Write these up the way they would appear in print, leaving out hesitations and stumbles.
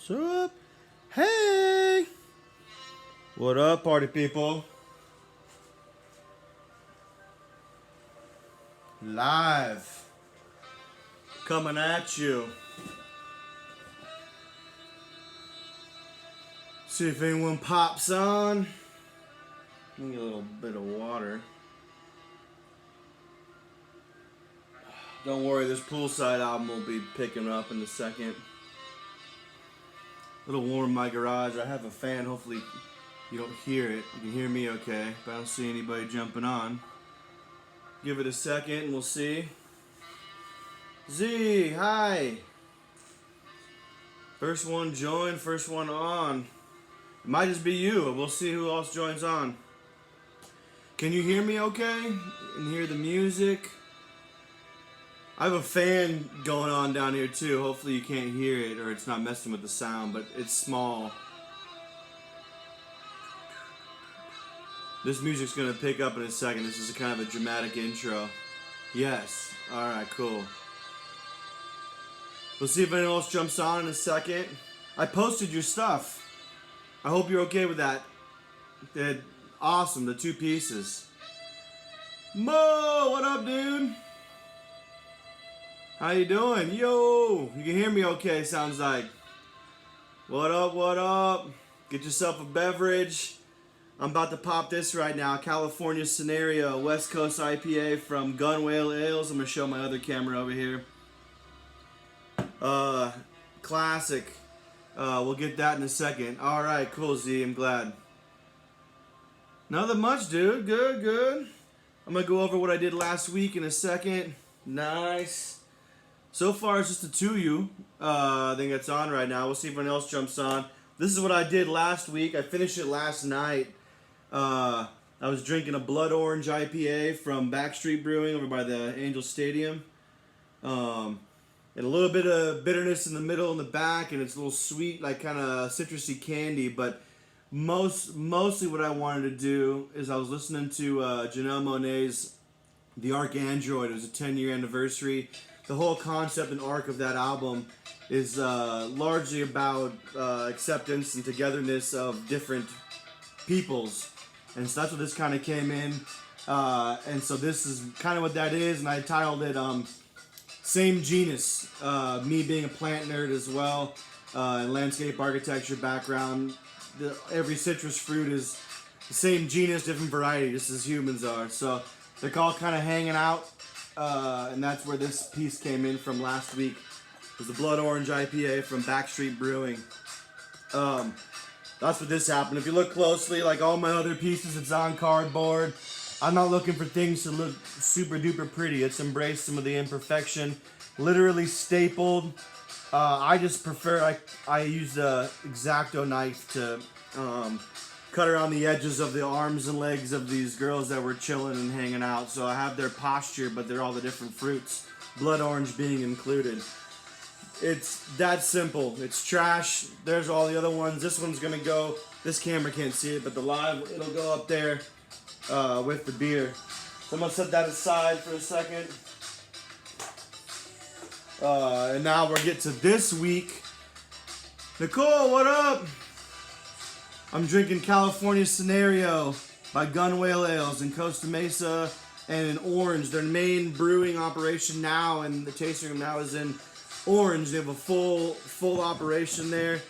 What's up? Hey! What up, party people? Live. Coming at you. See if anyone pops on. Let me get a little bit of water. Don't worry, this poolside album will be picking up in a second. A little warm in my garage. I have a fan. Hopefully you don't hear it. You can hear me okay, but I don't see anybody jumping on. Give it a second and we'll see. Z, hi. First one joined, first one on. It might just be you. We'll see who else joins on. Can you hear me okay? And hear the music? I have a fan going on down here too. Hopefully you can't hear it or it's not messing with the sound, but it's small. This music's gonna pick up in a second. This is a kind of a dramatic intro. Yes. Alright, cool. We'll see if anyone else jumps on in a second. I posted your stuff. I hope you're okay with that. They're awesome, the two pieces. Mo, what up, dude? How you doing? Yo, you can hear me okay, sounds like. What up, what up? Get yourself a beverage. I'm about to pop this right now. California Scenario, West Coast IPA from Gunwale Ales. I'm going to show my other camera over here. Classic. We'll get that in a second. Alright, cool, Z. I'm glad. Nothing much, dude. Good, good. I'm going to go over what I did last week in a second. Nice. So far, it's just the two of you. I think that's on right now. We'll see if anyone else jumps on. This is what I did last week. I finished it last night. I was drinking a blood orange IPA from Backstreet Brewing over by the Angel Stadium. And a little bit of bitterness in the middle and the back, and it's a little sweet, like kind of citrusy candy. But mostly what I wanted to do is I was listening to Janelle Monáe's The Arc Android. It was a 10-year anniversary. The whole concept and arc of that album is largely about acceptance and togetherness of different peoples. And so that's what this kind of came in. And so this is kind of what that is. And I titled it Same Genus. Me being a plant nerd as well. And landscape architecture background. Every citrus fruit is the same genus, different variety, just as humans are. So they're all kind of hanging out. And that's where this piece came in from last week. It was the Blood Orange IPA from Backstreet Brewing. That's what this happened. If you look closely, like all my other pieces, it's on cardboard. I'm not looking for things to look super duper pretty. It's embraced some of the imperfection. Literally stapled. I just prefer, I use the X-Acto knife to cut around the edges of the arms and legs of these girls that were chilling and hanging out. So I have their posture, but they're all the different fruits. Blood orange being included. It's that simple. It's trash. There's all the other ones. This one's gonna go, this camera can't see it, but the live, it'll go up there with the beer. So I'm gonna set that aside for a second. And now we'll get to this week. Nicole, what up? I'm drinking California Scenario by Gunwale Ales in Costa Mesa and in Orange. Their main brewing operation now, and the tasting room now is in Orange. They have a full operation there.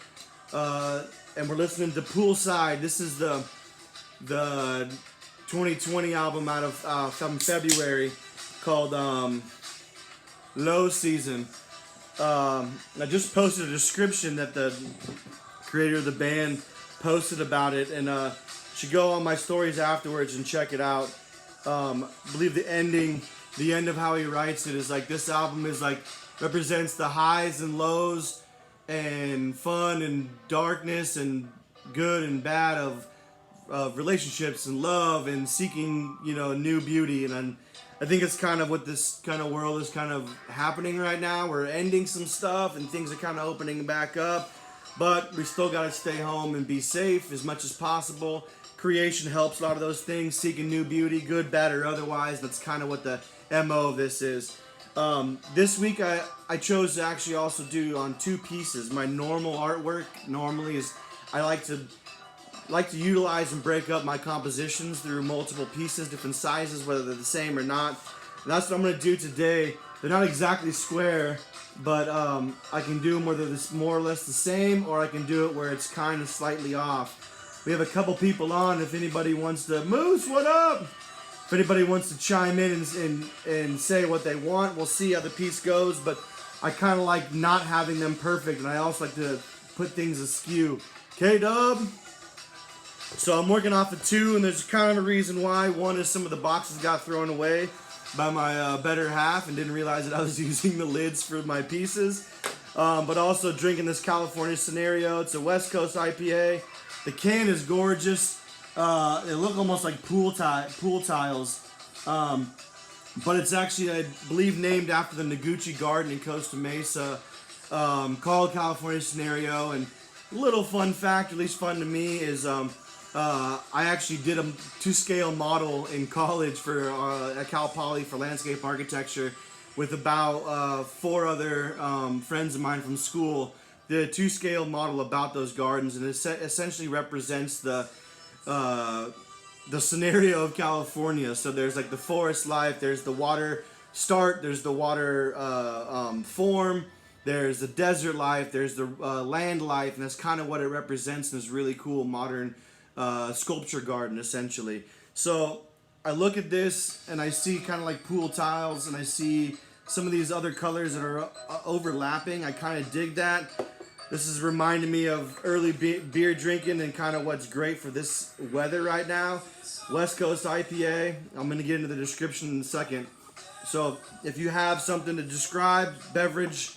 And we're listening to Poolside. This is the 2020 album out of from February called Low Season. I just posted a description that the creator of the band posted about it, and you should go on my stories afterwards and check it out. I believe the end of how he writes it is like, this album is like represents the highs and lows and fun and darkness and good and bad of relationships and love and seeking, new beauty. And I think it's kind of what this kind of world is kind of happening right now. We're ending some stuff and things are kind of opening back up, but we still got to stay home and be safe as much as possible. Creation helps a lot of those things, seeking new beauty, good, bad, or otherwise. That's kind of what the MO of this is. This week I chose to actually also do on 2 pieces. My normal artwork normally is I like to utilize and break up my compositions through multiple pieces, different sizes, whether they're the same or not. And that's what I'm going to do today. They're not exactly square, but I can do them whether it's more or less the same, or I can do it where it's kind of slightly off. We have a couple people on. If anybody wants to, Moose, what up? If anybody wants to chime in and say what they want, we'll see how the piece goes. But I kind of like not having them perfect, and I also like to put things askew. K-Dub. So I'm working off of 2, and there's kind of a reason why. One is some of the boxes got thrown away by my better half and didn't realize that I was using the lids for my pieces. But also drinking this California Scenario. It's a West Coast IPA. The can is gorgeous. They look almost like pool tiles. But it's actually, I believe, named after the Noguchi Garden in Costa Mesa, called California Scenario. And little fun fact, at least fun to me, is I actually did a 2-scale model in college for at Cal Poly for landscape architecture with about 4 other friends of mine from school. Did a 2-scale model about those gardens, and it essentially represents the scenario of California. So there's like the forest life, there's the water start, there's the water form, there's the desert life, there's the land life, and that's kind of what it represents in this really cool modern sculpture garden, essentially. So I look at this and I see kind of like pool tiles, and I see some of these other colors that are overlapping. I kind of dig that. This is reminding me of early beer drinking and kind of what's great for this weather right now. West Coast IPA. I'm going to get into the description in a second. So if you have something to describe, beverage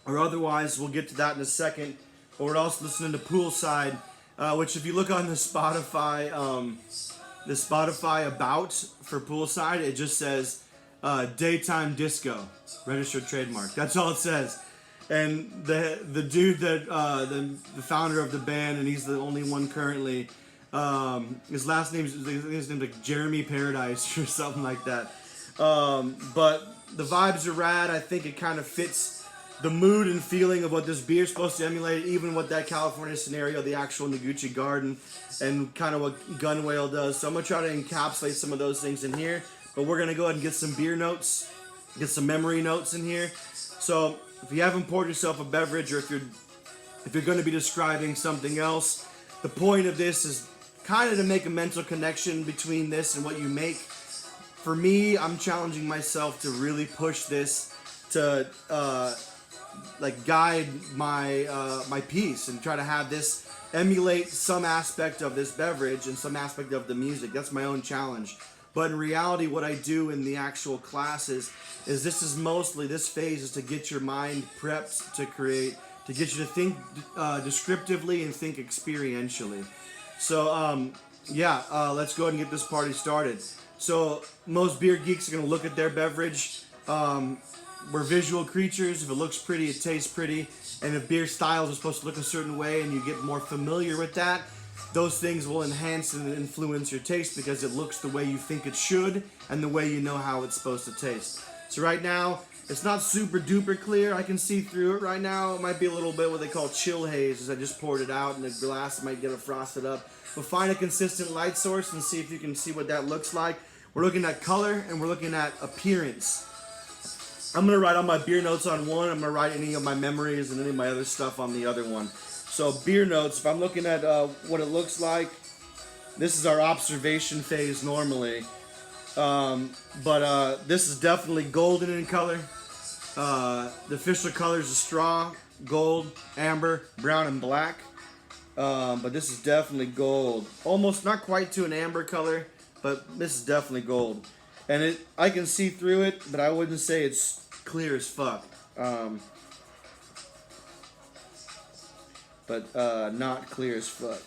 or otherwise, we'll get to that in a second. But we're also listening to Poolside, which if you look on the Spotify about for Poolside, it just says daytime disco, registered trademark. That's all it says. And the dude that the founder of the band, and he's the only one currently, his last name is like Jeremy Paradise or something like that. But the vibes are rad. I think it kind of fits the mood and feeling of what this beer is supposed to emulate, even with that California Scenario, the actual Noguchi Garden, and kind of what Gun Whale does. So I'm going to try to encapsulate some of those things in here. But we're going to go ahead and get some beer notes, get some memory notes in here. So if you haven't poured yourself a beverage, or if you're going to be describing something else, the point of this is kind of to make a mental connection between this and what you make. For me, I'm challenging myself to really push this to like guide my my piece, and try to have this emulate some aspect of this beverage and some aspect of the music. That's my own challenge. But in reality, what I do in the actual classes is this phase is to get your mind prepped to create, to get you to think descriptively and think experientially. So let's go ahead and get this party started. So most beer geeks are going to look at their beverage. We're visual creatures. If it looks pretty, it tastes pretty. And if beer styles are supposed to look a certain way and you get more familiar with that, those things will enhance and influence your taste because it looks the way you think it should and the way you know how it's supposed to taste. So right now, it's not super duper clear. I can see through it right now. It might be a little bit what they call chill haze, as I just poured it out and the glass might get it frosted up. But find a consistent light source and see if you can see what that looks like. We're looking at color and we're looking at appearance. I'm going to write all my beer notes on one. I'm going to write any of my memories and any of my other stuff on the other one. So beer notes, if I'm looking at what it looks like, this is our observation phase normally. But this is definitely golden in color. The official colors are straw, gold, amber, brown, and black. But this is definitely gold. Almost not quite to an amber color, but this is definitely gold. And I can see through it, but I wouldn't say it's clear as fuck. But not clear as fuck.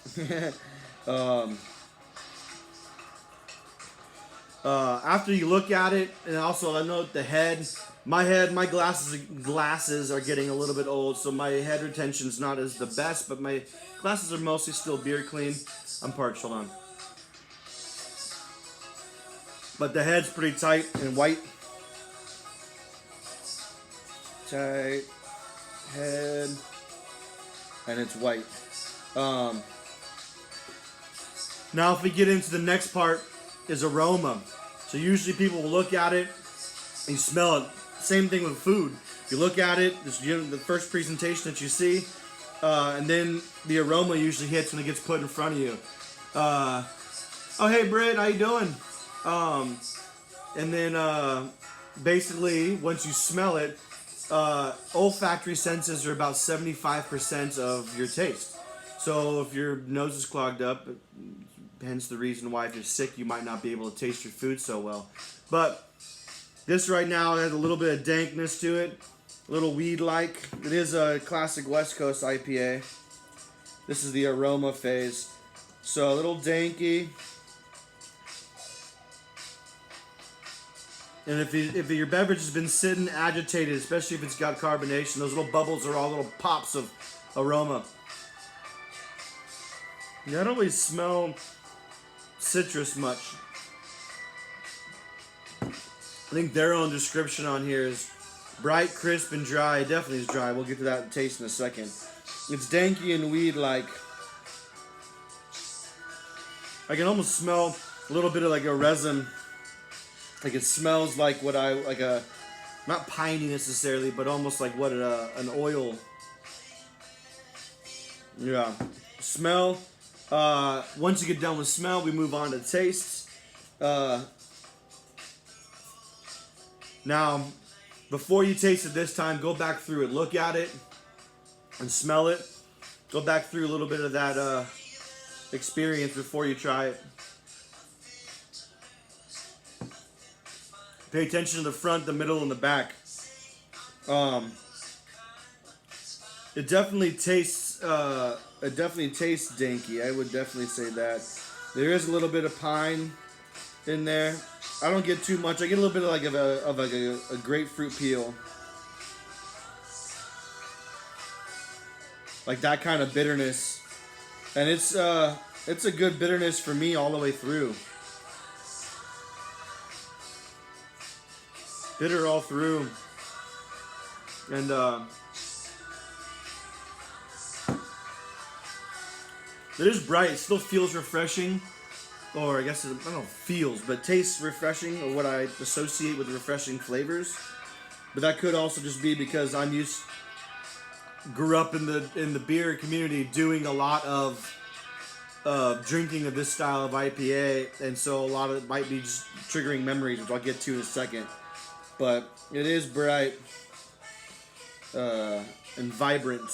After you look at it, and also I note the head. My glasses are getting a little bit old, so my head retention is not as the best, but my glasses are mostly still beer clean. I'm parched, hold on. But the head's pretty tight and white. tight head, and it's white. Now if we get into the next part is aroma. So usually people will look at it and you smell it. Same thing with food. You look at it, this is the first presentation that you see, and then the aroma usually hits when it gets put in front of you. Oh hey Britt, how you doing? And then basically once you smell it, olfactory senses are about 75% of your taste. So if your nose is clogged up, hence the reason why if you're sick you might not be able to taste your food so well. But this right now has a little bit of dankness to it, a little weed-like. It is a classic West Coast IPA. This is the aroma phase. So a little danky. And if your beverage has been sitting agitated, especially if it's got carbonation, those little bubbles are all little pops of aroma. You don't always smell citrus much. I think their own description on here is bright, crisp, and dry. It definitely is dry. We'll get to that taste in a second. It's danky and weed-like. I can almost smell a little bit of like a resin. Like it smells like what not piney necessarily, but almost like what an oil. Yeah. Smell. Once you get done with smell, we move on to taste. Now, before you taste it this time, go back through it. Look at it and smell it. Go back through a little bit of that experience before you try it. Pay attention to the front, the middle, and the back. It definitely tastes danky. I would definitely say that. There is a little bit of pine in there. I don't get too much. I get a little bit of a grapefruit peel. Like that kind of bitterness. And it's a good bitterness for me all the way through. Bitter all through. And it is bright. It still feels refreshing. Or I guess, I don't know, feels, but tastes refreshing, or what I associate with refreshing flavors. But that could also just be because grew up in the beer community doing a lot of drinking of this style of IPA, and so a lot of it might be just triggering memories, which I'll get to in a second. But it is bright and vibrant.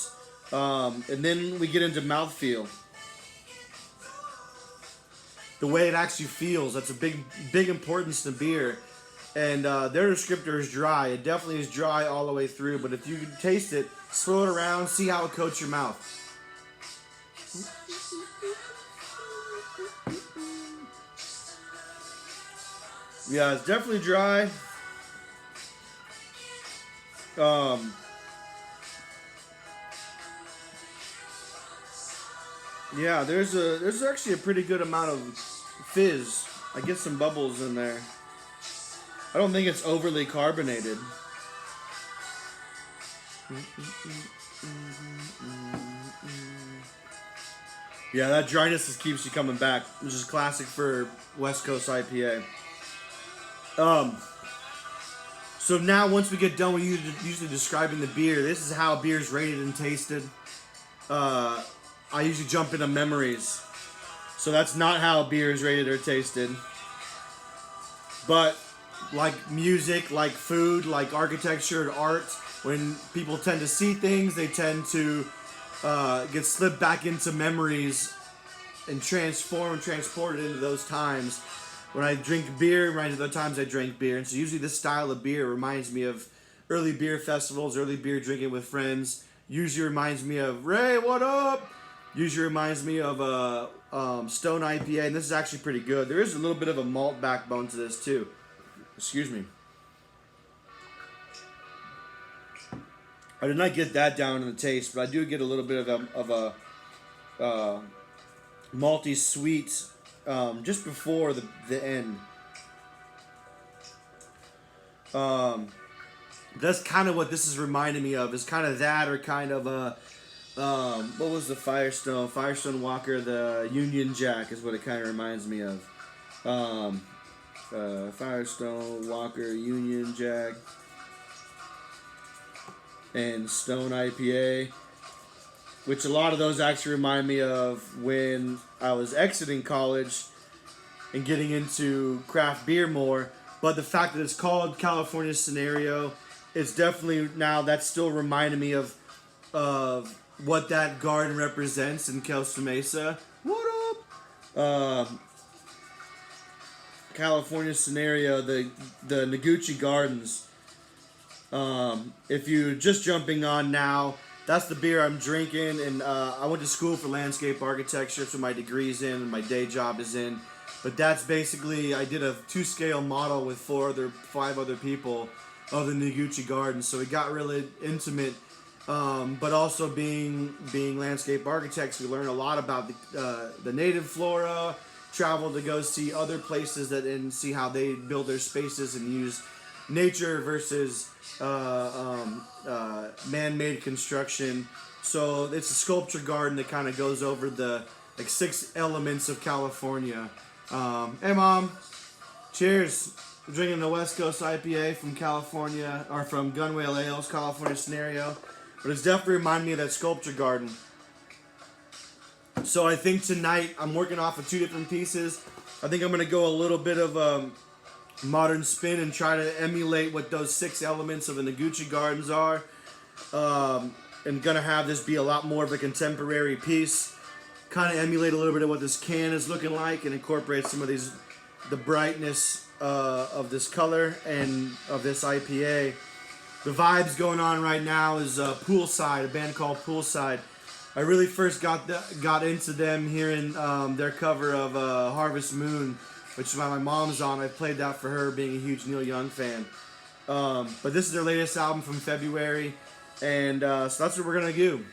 And then we get into mouthfeel. The way it actually feels, that's a big importance to beer. And their descriptor is dry. It definitely is dry all the way through, but if you taste it, swirl it around, see how it coats your mouth. Yeah, it's definitely dry. Yeah, there's actually a pretty good amount of fizz. I get some bubbles in there. I don't think it's overly carbonated. Yeah, that dryness just keeps you coming back, which is classic for West Coast IPA. So now once we get done with usually describing the beer, this is how beer is rated and tasted. I usually jump into memories. So that's not how beer is rated or tasted. But like music, like food, like architecture and art, when people tend to see things, they tend to get slipped back into memories and transported into those times. When I drink beer, it reminds me of the times I drank beer. And so usually this style of beer reminds me of early beer festivals, early beer drinking with friends. Usually reminds me of, Ray, what up? Usually reminds me of Stone IPA, and this is actually pretty good. There is a little bit of a malt backbone to this too. Excuse me. I did not get that down in the taste, but I do get a little bit of a malty sweet just before the end. That's kind of what this is reminding me of. Is kind of that, or kind of what was the Firestone Walker, the Union Jack is what it kind of reminds me of. Firestone Walker, Union Jack, and Stone IPA, which a lot of those actually remind me of when I was exiting college and getting into craft beer more. But the fact that it's called California Scenario, it's definitely now that's still reminding me of what that garden represents in Costa Mesa. What up? California Scenario, the Noguchi Gardens. If you're just jumping on now, that's the beer I'm drinking, and I went to school for landscape architecture, so my degree's in and my day job is in. But that's basically, I did a 2-scale model with 5 other people of the Noguchi Garden, so it got really intimate. But also being landscape architects, we learn a lot about the native flora. Travel to go see other places and see how they build their spaces and use nature versus man-made construction. So it's a sculpture garden that kind of goes over the 6 elements of California. Hey Mom, cheers. We're drinking the West Coast IPA from California, or from Gunwale Ales, California Scenario. But it's definitely reminding me of that sculpture garden. So I think tonight I'm working off of 2 different pieces. I think I'm going to go a little bit of modern spin and try to emulate what those 6 elements of the Noguchi Gardens are. And going to have this be a lot more of a contemporary piece. Kind of emulate a little bit of what this can is looking like and incorporate some of the brightness of this color and of this IPA. The vibes going on right now is Poolside, a band called Poolside. I really first got into them hearing their cover of Harvest Moon, which is why my mom's on. I played that for her, being a huge Neil Young fan. But this is their latest album from February, and so that's what we're gonna do.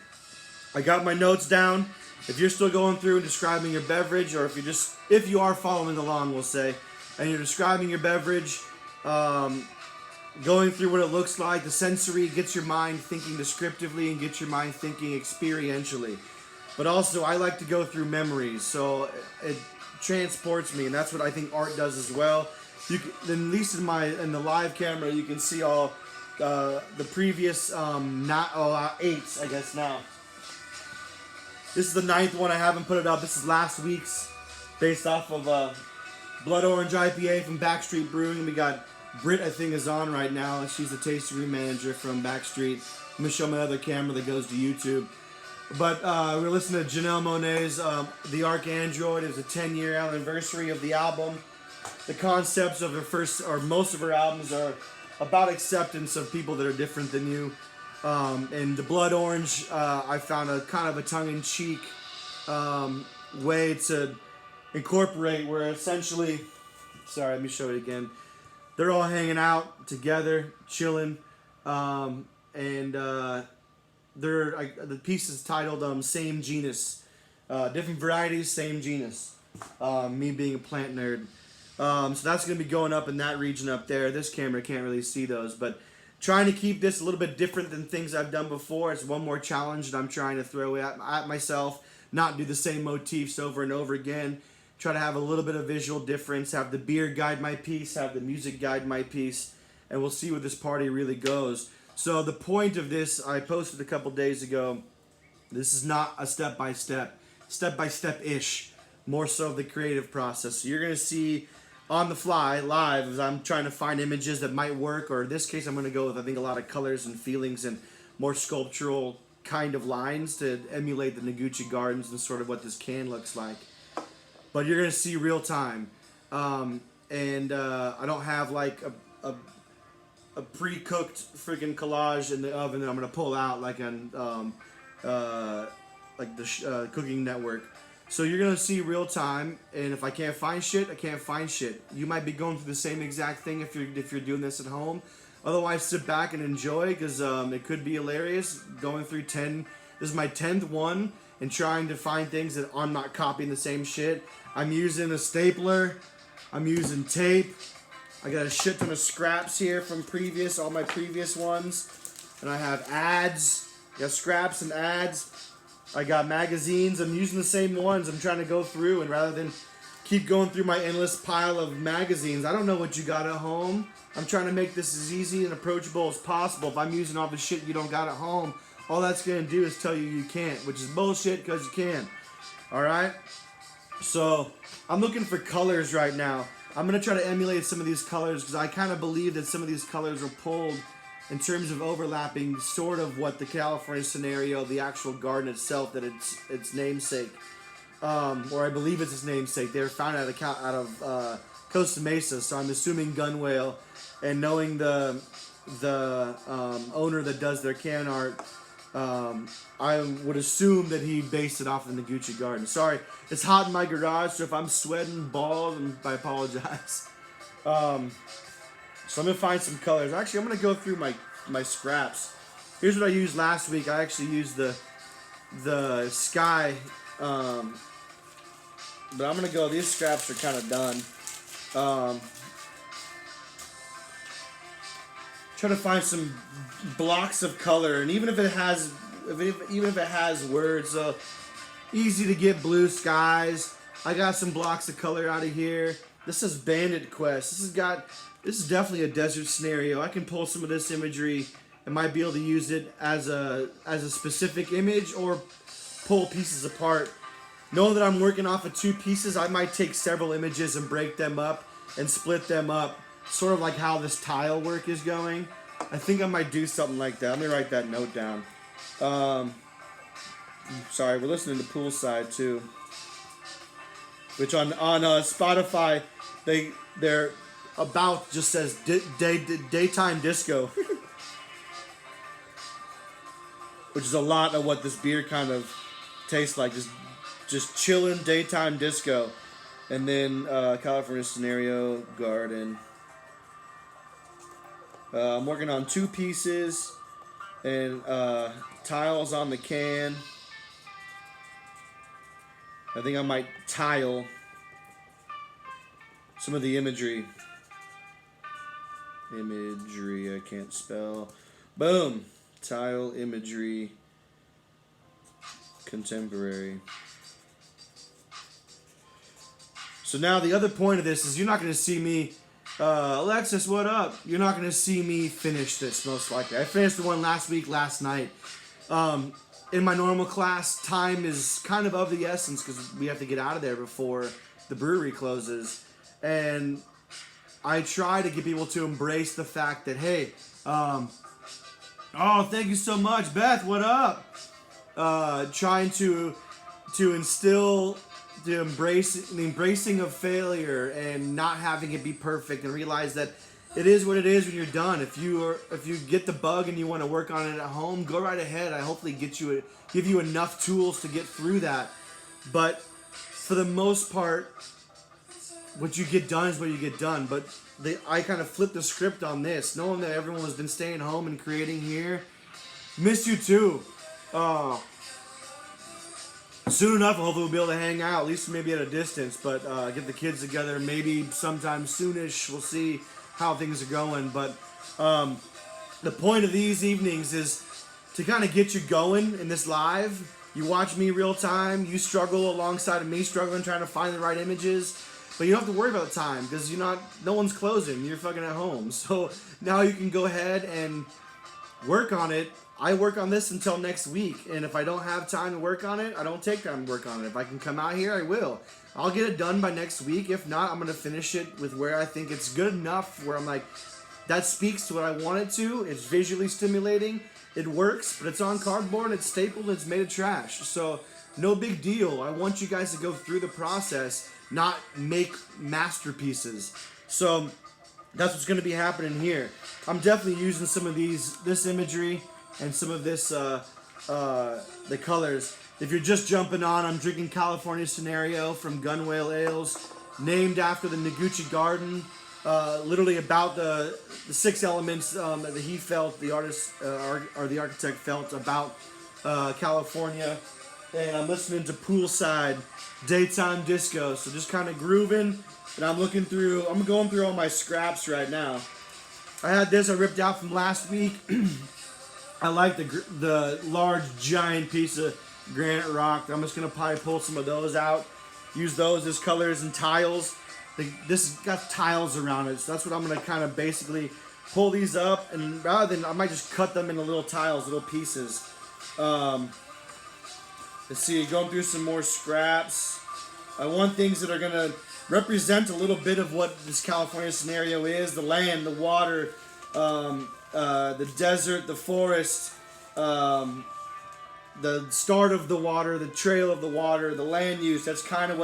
I got my notes down. If you're still going through and describing your beverage, or if you are following along, we'll say, and you're describing your beverage, going through what it looks like, the sensory gets your mind thinking descriptively and gets your mind thinking experientially. But also, I like to go through memories, so it transports me, and that's what I think art does as well. You can, at least in the live camera, you can see all the previous 8, I guess now. This is the 9th one. I haven't put it up. This is last week's, based off of Blood Orange IPA from Backstreet Brewing. We got Britt, I think, is on right now. She's the tasting room manager from Backstreet. I'm going to show my other camera that goes to YouTube. But we're listening to Janelle Monáe's The Archandroid. It was a 10-year anniversary of the album. The concepts of her most of her albums are about acceptance of people that are different than you. And the Blood Orange, I found a kind of a tongue-in-cheek way to incorporate, where essentially, sorry, let me show it again. They're all hanging out together, chilling, and the piece is titled "Same Genus," different varieties, same genus. Me being a plant nerd, so that's gonna be going up in that region up there. This camera can't really see those, but trying to keep this a little bit different than things I've done before. It's one more challenge that I'm trying to throw at myself. Not do the same motifs over and over again. Try to have a little bit of visual difference, have the beer guide my piece, have the music guide my piece, and we'll see where this party really goes. So the point of this, I posted a couple days ago, this is not a step-by-step, step-by-step-ish, more so the creative process. So you're going to see on the fly, live, as I'm trying to find images that might work, or in this case I'm going to go with, I think, a lot of colors and feelings and more sculptural kind of lines to emulate the Noguchi Gardens and sort of what this can looks like. But you're going to see real time. I don't have like a pre-cooked freaking collage in the oven that I'm going to pull out like on Cooking Network. So you're going to see real time, and if I can't find shit, I can't find shit. You might be going through the same exact thing if you're doing this at home. Otherwise, sit back and enjoy, because it could be hilarious. Going through 10, this is my 10th one, and trying to find things that I'm not copying the same shit. I'm using a stapler, I'm using tape, I got a shit ton of scraps here from all my previous ones. And I have ads. I got scraps and ads. I got magazines. I'm using the same ones. I'm trying to go through, and rather than keep going through my endless pile of magazines, I don't know what you got at home. I'm trying to make this as easy and approachable as possible. If I'm using all the shit you don't got at home, all that's going to do is tell you can't, which is bullshit because you can. Alright? So, I'm looking for colors right now. I'm going to try to emulate some of these colors because I kind of believe that some of these colors were pulled in terms of overlapping sort of what the California scenario, the actual garden itself, that its namesake, or I believe it's its namesake. They were found out of Costa Mesa, so I'm assuming gun whale. And knowing the owner that does their can art, I would assume that he based it off of the Noguchi Garden. Sorry, it's hot in my garage, so if I'm sweating balls, I apologize. So I'm going to find some colors. Actually, I'm going to go through my scraps. Here's what I used last week. I actually used the sky, but I'm going to go, these scraps are kind of done. Try to find some blocks of color, and even if it has words, so easy to get blue skies. I got some blocks of color out of here. This is Bandit Quest. This is definitely a desert scenario. I can pull some of this imagery and might be able to use it as a specific image or pull pieces apart. Knowing that I'm working off of 2 pieces, I might take several images and break them up and split them up, sort of like how this tile work is going. I think I might do something like that. Let me write that note down. Sorry, we're listening to Poolside too, which on Spotify they're about just says daytime disco, which is a lot of what this beer kind of tastes like. Just chilling daytime disco, and then California scenario garden. I'm working on 2 pieces and tiles on the can. I think I might tile some of the imagery. I can't spell. Boom. Tile imagery. Contemporary. So now the other point of this is you're not going to see me, Alexis, what up? You're not going to see me finish this most likely. I finished the one last night. In my normal class, time is kind of the essence because we have to get out of there before the brewery closes. And I try to get people to embrace the fact that, hey, oh, thank you so much, Beth, what up? Trying to instill the embracing of failure and not having it be perfect, and realize that it is what it is when you're done. If you get the bug and you want to work on it at home, go right ahead. I hopefully give you enough tools to get through that. But for the most part, what you get done is what you get done. But I kind of flipped the script on this, knowing that everyone has been staying home and creating here. Miss you too. Soon enough, hopefully we'll be able to hang out, at least maybe at a distance, but get the kids together maybe sometime soonish. We'll see how things are going. But the point of these evenings is to kind of get you going in this live. You watch me real time. You struggle alongside of me struggling, trying to find the right images. But you don't have to worry about the time because no one's closing. You're fucking at home. So now you can go ahead and work on it. I work on this until next week, and if I don't have time to work on it, I don't take time to work on it. If I can come out here, I will. I'll get it done by next week. If not, I'm going to finish it with where I think it's good enough, where I'm like, that speaks to what I want it to. It's visually stimulating. It works, but it's on cardboard, it's stapled, it's made of trash. So no big deal. I want you guys to go through the process, not make masterpieces. So that's what's going to be happening here. I'm definitely using some of this imagery and some of this, the colors. If you're just jumping on, I'm drinking California Scenario from Gun Whale Ales, named after the Noguchi Garden, literally about the 6 elements that he felt, the artist or the architect felt about California. and I'm listening to poolside daytime disco. So just kind of grooving, and I'm going through all my scraps right now. I had this I ripped out from last week. I like the large giant piece of granite rock. I'm just gonna probably pull some of those out, use those as colors and tiles. This has got tiles around it, so that's what I'm gonna kind of basically pull these up, and rather than, I might just cut them into little tiles, little pieces. Let's see, going through some more scraps. I want things that are gonna represent a little bit of what this California scenario is: the land, the water, the desert, the forest, the start of the water, the trail of the water, the land use. That's kind of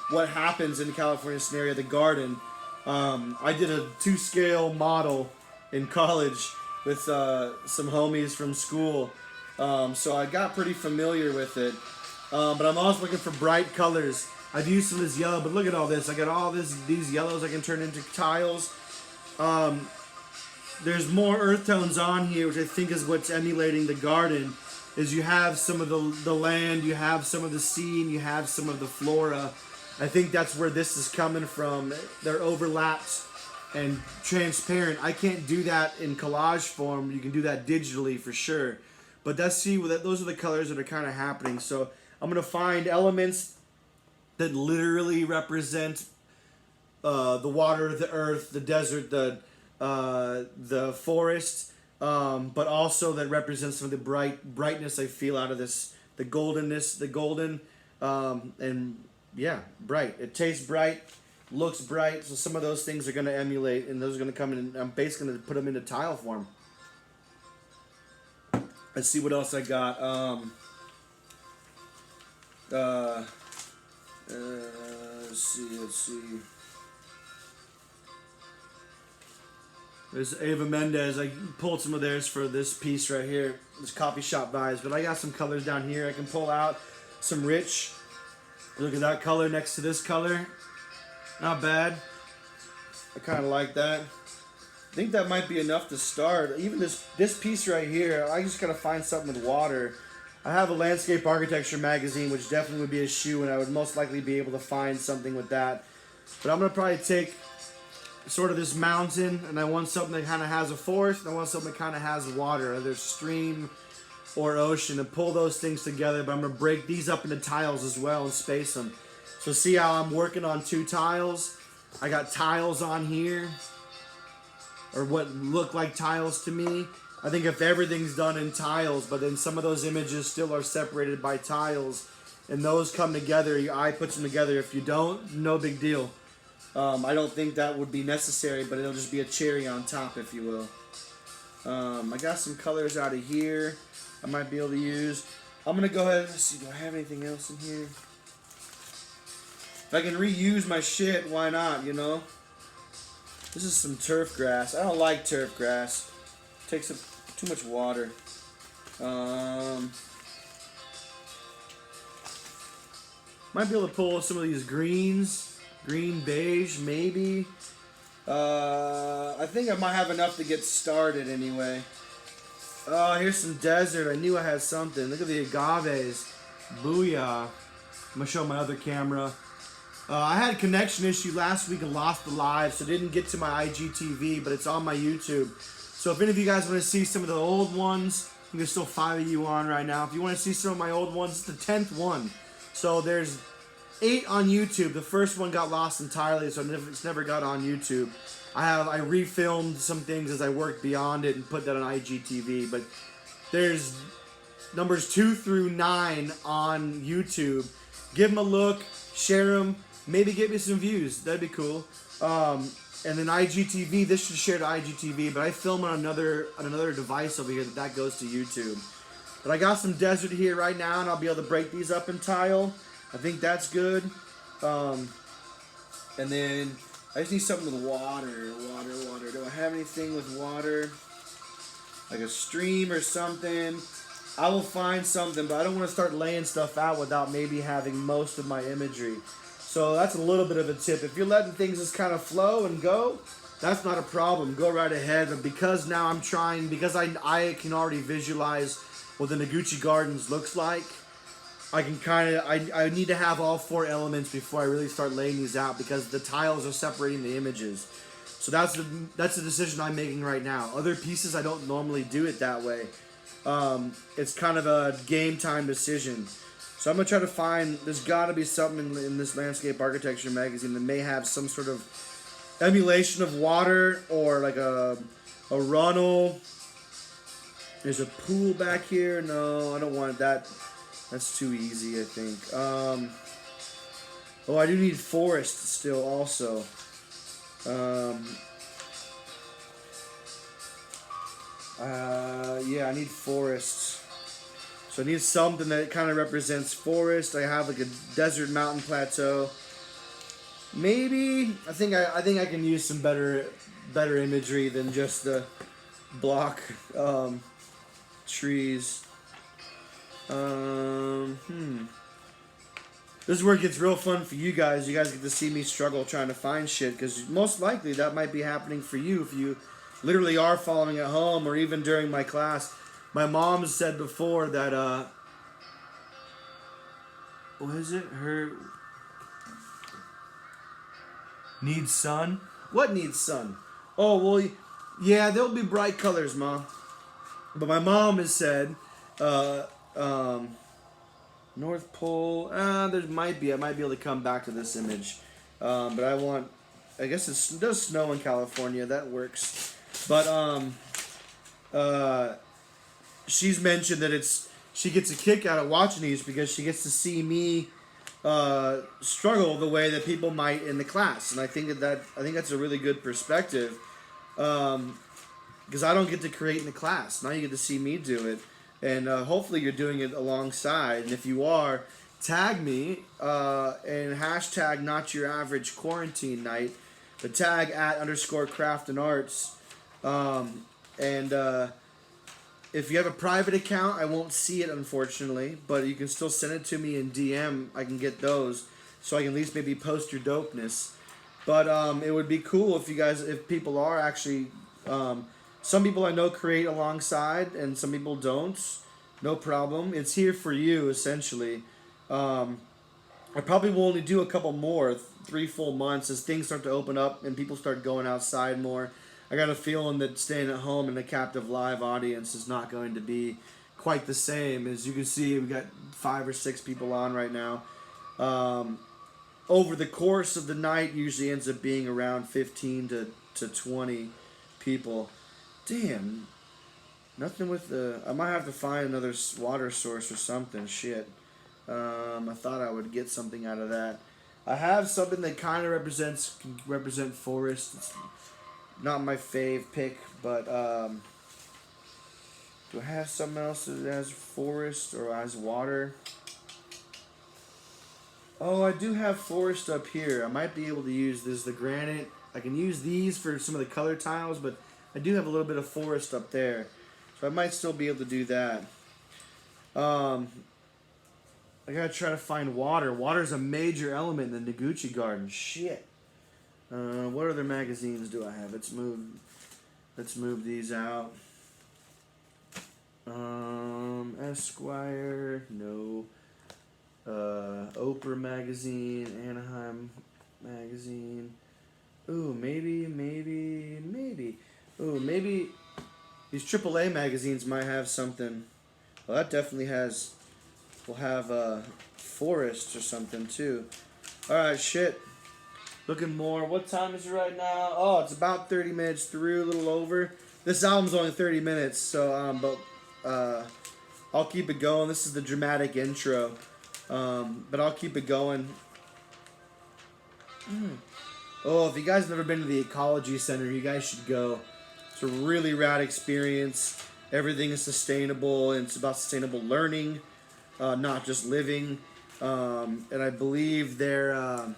what happens in the California scenario, the garden. I did a 2-scale model in college with some homies from school, so I got pretty familiar with it. But I'm also looking for bright colors. I've used some of this yellow, but look at all this. I got all these yellows I can turn into tiles. There's more earth tones on here, which I think is what's emulating the garden. Is you have some of the land, you have some of the sea, and you have some of the flora. I think that's where this is coming from. They're overlapped and transparent. I can't do that in collage form. You can do that digitally for sure. But those are the colors that are kind of happening. So I'm going to find elements that literally represent the water, the earth, the desert, the forest, but also that represents some of the brightness I feel out of this, the goldenness, the golden, and yeah, bright. It tastes bright, looks bright, so some of those things are going to emulate, and those are going to come in, I'm basically going to put them into tile form. Let's see what else I got. Let's see. There's Ava Mendez. I pulled some of theirs for this piece right here. This coffee shop vibes. But I got some colors down here. I can pull out some rich. Look at that color next to this color. Not bad. I kind of like that. I think that might be enough to start. Even this piece right here, I just gotta find something with water. I have a landscape architecture magazine, which definitely would be a shoe, and I would most likely be able to find something with that. But I'm gonna probably take sort of this mountain, and I want something that kind of has a forest, and I want something that kind of has water, either stream or ocean, and pull those things together. But I'm gonna break these up into tiles as well and space them. So see how I'm working on 2 tiles? I got tiles on here, or what look like tiles to me. I think if everything's done in tiles, but then some of those images still are separated by tiles, and those come together, your eye puts them together. If you don't, no big deal. I don't think that would be necessary, but it'll just be a cherry on top, if you will. I got some colors out of here I might be able to use. I'm going to go ahead, let's see, do I have anything else in here? If I can reuse my shit, why not, you know? This is some turf grass. I don't like turf grass. It takes up too much water. Might be able to pull some of these greens. Green, beige, maybe. I think I might have enough to get started anyway. Oh, here's some desert. I knew I had something. Look at the agaves. Booyah. I'm going to show my other camera. I had a connection issue last week and lost the live, so didn't get to my IGTV, but it's on my YouTube. So if any of you guys want to see some of the old ones, I think there's still 5 of you on right now. If you want to see some of my old ones, it's the 10th one. So there's 8 on YouTube. The first one got lost entirely, so it's never got on YouTube. I refilmed some things as I worked beyond it and put that on IGTV. But there's numbers 2 through 9 on YouTube. Give them a look, share them, maybe get me some views. That'd be cool. And then IGTV, this should share to IGTV, but I film on another device over here that goes to YouTube. But I got some desert here right now, and I'll be able to break these up in tile. I think that's good. And then I just need something with water. Do I have anything with water? Like a stream or something? I will find something, but I don't want to start laying stuff out without maybe having most of my imagery. So that's a little bit of a tip. If you're letting things just kind of flow and go, that's not a problem. Go right ahead. But because now I'm trying, because I can already visualize what the Noguchi Gardens looks like, I can kind of, I need to have all 4 elements before I really start laying these out because the tiles are separating the images. So that's the decision I'm making right now. Other pieces I don't normally do it that way. It's kind of a game time decision. So I'm gonna try to find. There's got to be something in this landscape architecture magazine that may have some sort of emulation of water or like a runnel. There's a pool back here. No, I don't want that. That's too easy, I think. Oh, I do need forest still also. Yeah, I need forests. So I need something that kind of represents forest. I have like a desert mountain plateau. Maybe I think I can use some better imagery than just the block trees. This is where it gets real fun for you guys. You guys get to see me struggle trying to find shit because most likely that might be happening for you if you literally are following at home or even during my class. My mom said before that, what is it? Her needs sun? What needs sun? Oh, well, yeah, there'll be bright colors, Mom. But my mom has said, North Pole, there might be. I might be able to come back to this image. But I guess it does snow in California. That works. But, she's mentioned that she gets a kick out of watching these because she gets to see me struggle the way that people might in the class, and I think that's a really good perspective because I don't get to create in the class. Now you get to see me do it, and hopefully you're doing it alongside. And if you are, tag me and hashtag not your average quarantine night. The tag @_craft and arts, and if you have a private account, I won't see it, unfortunately, but you can still send it to me in DM. I can get those, so I can at least maybe post your dopeness. But it would be cool if people are actually, some people I know create alongside, and some people don't. No problem. It's here for you, essentially. I probably will only do a couple more, 3 full months, as things start to open up and people start going outside more. I got a feeling that staying at home in a captive live audience is not going to be quite the same. As you can see, we got 5 or 6 people on right now. Over the course of the night, usually ends up being around 15 to 20 people. Damn. Nothing with the... I might have to find another water source or something. Shit. I thought I would get something out of that. I have something that kind of can represent forest. It's not my fave pick, but do I have something else that has forest or has water? Oh, I do have forest up here. I might be able to use this, the granite. I can use these for some of the color tiles, but I do have a little bit of forest up there. So I might still be able to do that. I gotta try to find water. Water's a major element in the Noguchi Garden. Shit. What other magazines do I have? Let's move these out. Esquire, no. Oprah magazine, Anaheim magazine. Ooh, maybe. Ooh, maybe these AAA magazines might have something. Well, that definitely will have forest or something too. Alright, shit. Looking more. What time is it right now? Oh, it's about 30 minutes through, a little over. This album's only 30 minutes, so but I'll keep it going. This is the dramatic intro, but I'll keep it going. Oh, if you guys have never been to the Ecology Center, you guys should go. It's a really rad experience. Everything is sustainable, and it's about sustainable learning, not just living. And I believe their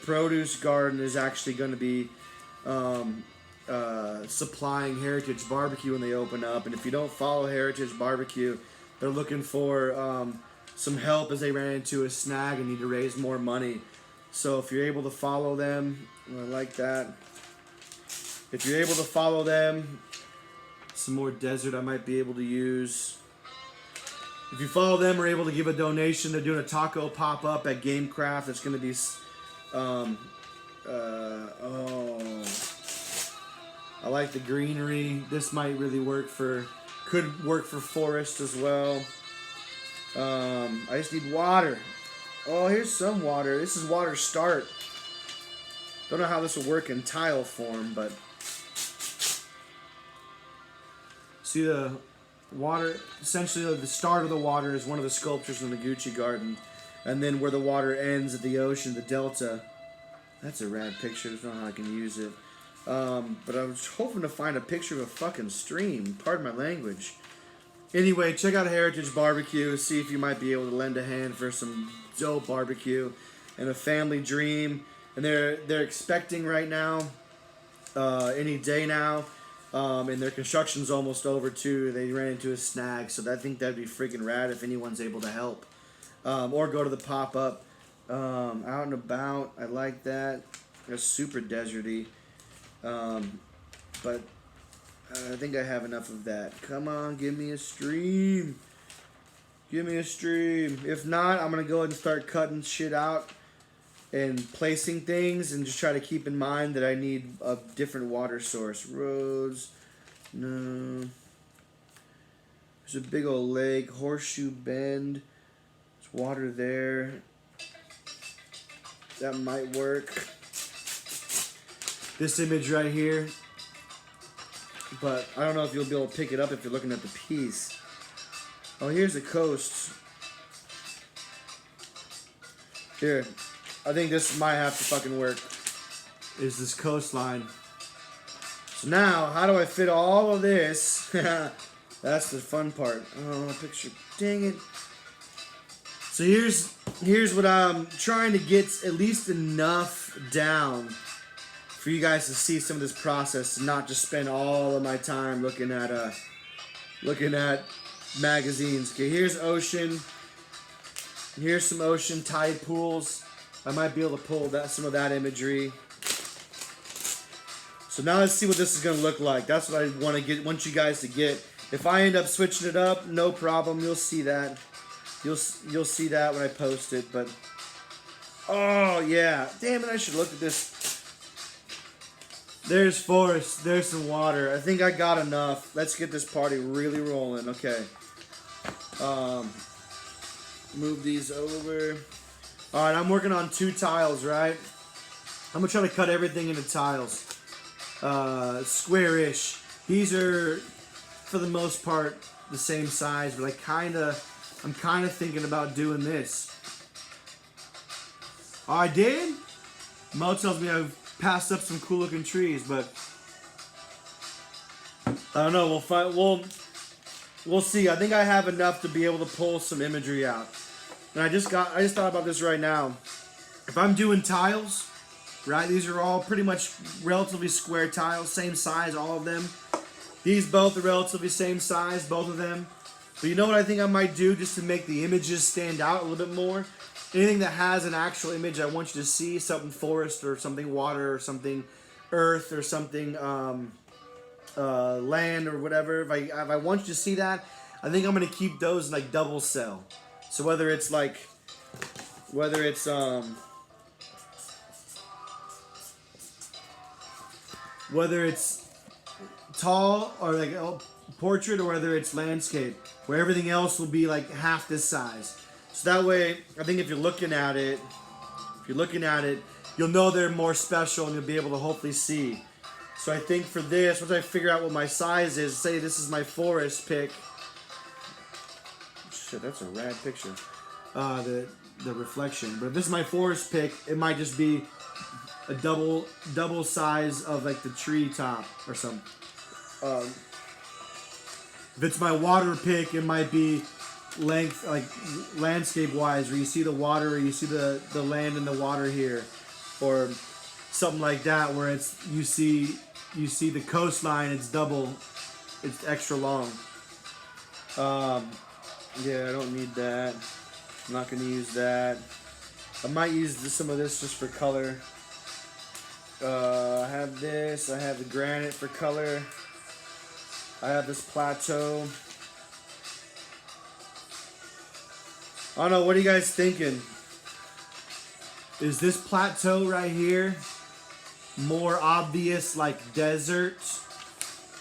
produce garden is actually going to be supplying Heritage Barbecue when they open up. And if you don't follow Heritage Barbecue, they're looking for some help as they ran into a snag and need to raise more money. So if you're able to follow them, I like that. If you're able to follow them, some more desert I might be able to use. If you follow them, we're able to give a donation. They're doing a taco pop-up at GameCraft. It's going to be, I like the greenery. This might really could work for forest as well. I just need water. Oh, here's some water. This is water start. Don't know how this will work in tile form, but see the water, essentially the start of the water is one of the sculptures in the Noguchi Garden, and then where the water ends at the ocean, the delta. That's a rad picture. I don't know how I can use it. But I was hoping to find a picture of a fucking stream. Pardon my language. Anyway, check out Heritage Barbecue. See if you might be able to lend a hand for some dope barbecue and a family dream. And they're expecting right now, any day now. And their construction's almost over too. They ran into a snag, so I think that'd be freaking rad if anyone's able to help. Or go to the pop-up. Out and about. I like that. It's super deserty. But I think I have enough of that. Come on, give me a stream. Give me a stream. If not, I'm going to go ahead and start cutting shit out and placing things and just try to keep in mind that I need a different water source. Roads. No. There's a big old lake. Horseshoe Bend. There's water there. That might work. This image right here. But I don't know if you'll be able to pick it up if you're looking at the piece. Oh, here's the coast. Here. I think this might have to fucking work. Is this coastline. So now, how do I fit all of this? That's the fun part. Oh, picture. Dang it. So here's what I'm trying to get at least enough down for you guys to see some of this process and not just spend all of my time looking at magazines. Okay, here's ocean. Here's some ocean tide pools. I might be able to pull some of that imagery. So now let's see what this is going to look like. That's what I want you guys to get. If I end up switching it up, no problem. You'll see that. You'll see that when I post it. But oh yeah, damn it! I should look at this. There's forest. There's some water. I think I got enough. Let's get this party really rolling. Okay. Move these over. All right, I'm working on 2 tiles, right? I'm gonna try to cut everything into tiles, square-ish. These are, for the most part, the same size, but I'm kind of thinking about doing this. Oh, I did? Mo tells me I've passed up some cool-looking trees, but I don't know. We'll see. I think I have enough to be able to pull some imagery out. And I just thought about this right now. If I'm doing tiles, right? These are all pretty much relatively square tiles, same size, all of them. These both are relatively same size, both of them. But you know what I think I might do just to make the images stand out a little bit more? Anything that has an actual image I want you to see, something forest or something water or something earth or something land or whatever. If I want you to see that, I think I'm gonna keep those in like double cell. So whether it's tall or like a portrait or whether it's landscape, where everything else will be like half this size. So that way, I think if you're looking at it, you'll know they're more special and you'll be able to hopefully see. So I think for this, once I figure out what my size is, say this is my forest pick. Shit, that's a rad picture. The reflection. But if this is my forest pick, it might just be a double size of like the tree top or something. If it's my water pick, it might be length, like landscape wise, where you see the water or you see the land and the water here, or something like that, where it's you see the coastline, it's extra long. Yeah, I don't need that. I'm not gonna use that. I might use some of this just for color. I have this. I have the granite for color. I have this plateau. I don't know, what are you guys thinking? Is this plateau right here more obvious like desert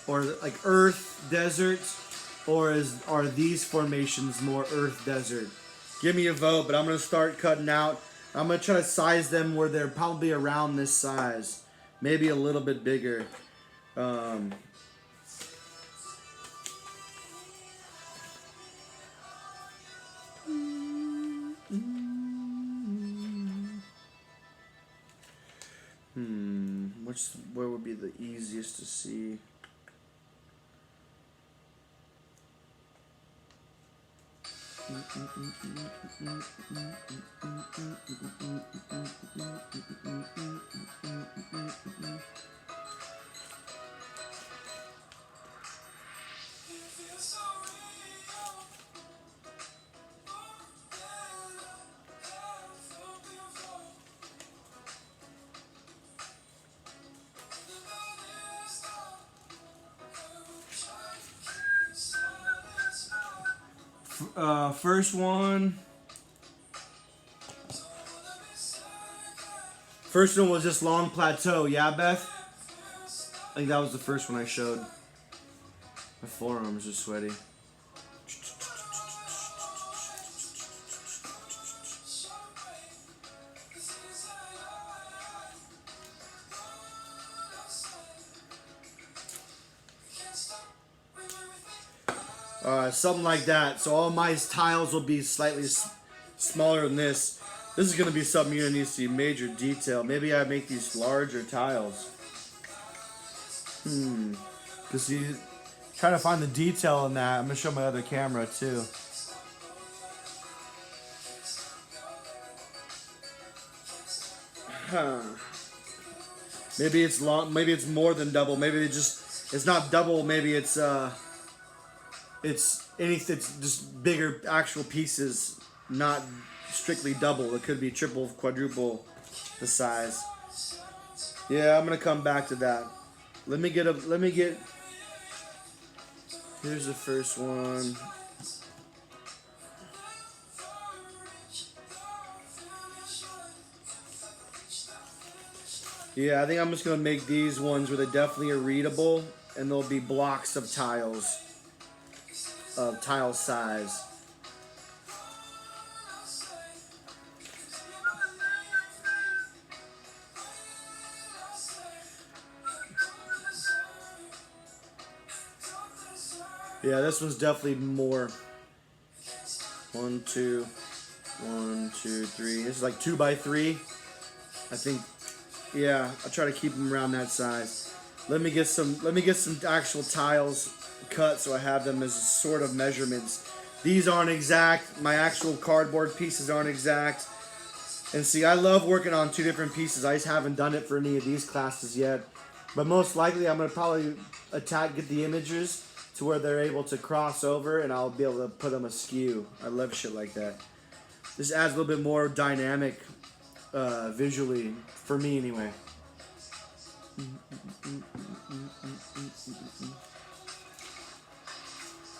or like earth desert, or are these formations more earth desert? Give me a vote, but I'm gonna start cutting out. I'm gonna try to size them where they're probably around this size, maybe a little bit bigger. Where would be the easiest to see? First one was this long plateau, yeah, Beth? I think that was the first one I showed. My forearms are sweaty. Something like that. So all my tiles will be slightly smaller than this. This is going to be something you're going to need to see major detail. Maybe I make these larger tiles. Because you trying to find the detail in that. I'm going to show my other camera too. Maybe it's long. Maybe it's more than double. Maybe it's not double. Maybe it's just bigger actual pieces, not strictly double. It could be triple, quadruple the size. Yeah, I'm gonna come back to that. Let me get. Here's the first one. Yeah, I think I'm just gonna make these ones where they definitely are readable, and there'll be blocks of tiles. Of tile size. Yeah, this one's definitely more. 1, 2, 1, 2, 3. This is like 2 by 3. I think. Yeah, I'll try to keep them around that size. Let me get some actual tiles cut so I have them as sort of measurements. These aren't exact. My actual cardboard pieces aren't exact. And see, I love working on 2 different pieces. I just haven't done it for any of these classes yet. But most likely I'm going to probably get the images to where they're able to cross over, and I'll be able to put them askew. I love shit like that. This adds a little bit more dynamic visually, for me anyway.